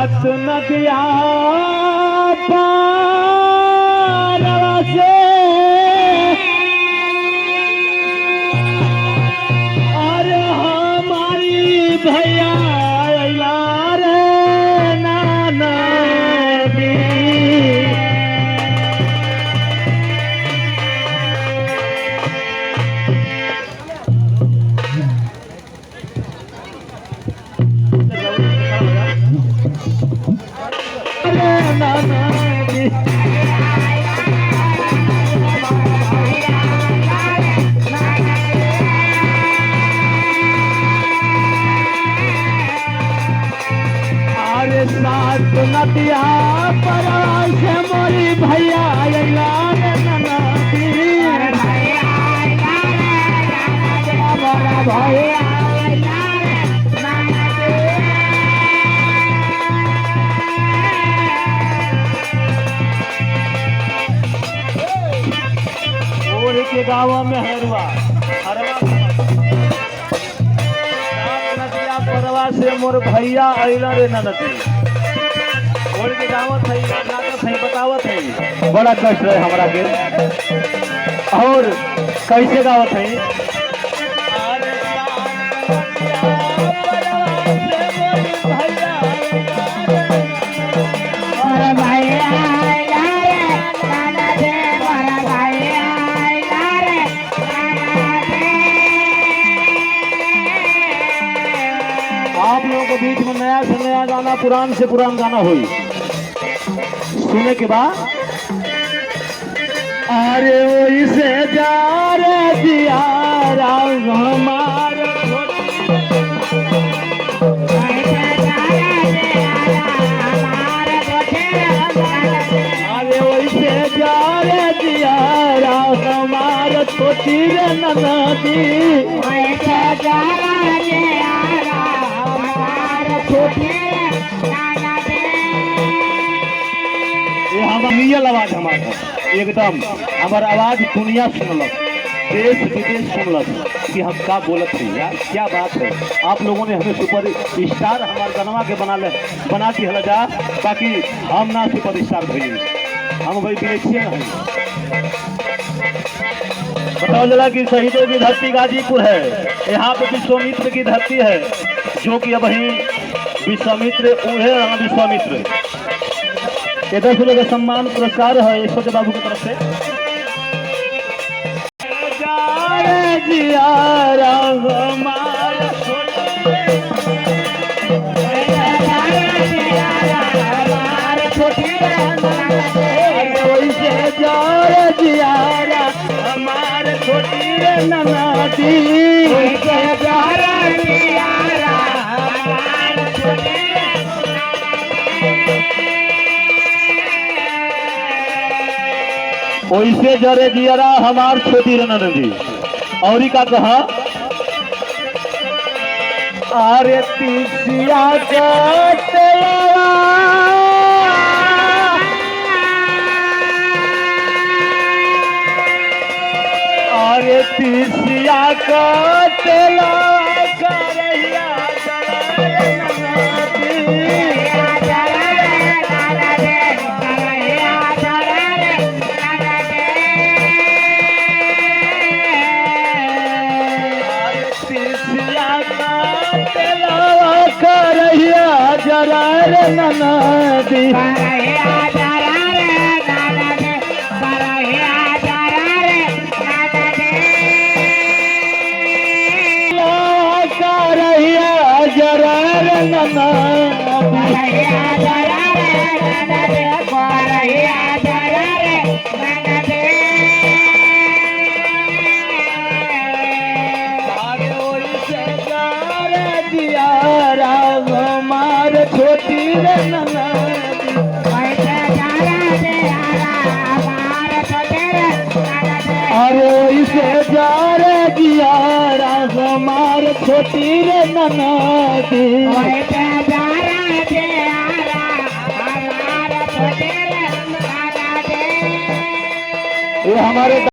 सात नदिया पारवा से अरे हमारी भैया अइला रे नाना दी। सात नदिया पर से मोरी भैया अइला रे नाना दी। भैया के गाँव में हरवा नदिया परवा से मोर भैया अइला रे ननदी। और के गाँव थई नाटक थई बतावत है बड़ा कष्ट रहे हमरा के। और कैसे गावत है आप लोगों के बीच में नया से नया गाना पुरान से पुरान गाना हुई सुने के बाद अरे वही से जा रे दिया हमार अरे वही से जा रे दिया हमार छोटी रे ननदी। ये रियल आवाज हमारा एकदम हमारा आवाज दुनिया सुनलक देश विदेश सुनलक कि हम क्या बोलत है यार क्या बात है। आप लोगों ने हमें सुपर स्टार हमारे गनवा के बना के हल जा बाकी हम ना सुपर स्टार भइल हम भाई विदेशी हैं। बताओ जरा कि शहीदों की धरती गाजीपुर है यहाँ पे विश्वामित्र की धरती है जो कि अब ही विश्वामित्र उहे विश्वामित्र ये 10 रुपये का सम्मान पुरस्कार है यशोद बाबू की तरफ से। हमारे छोटी ननादी वैसे जरे दियरा हमार छोटी ननदी। और का कहा अरे तीसिया अरे तीसिया का तेला जरा रे ननदी जरा रे छोटी रे ननदी अरे इसे जा रे दिया हमार छोटी रे ननदी। ये हमारे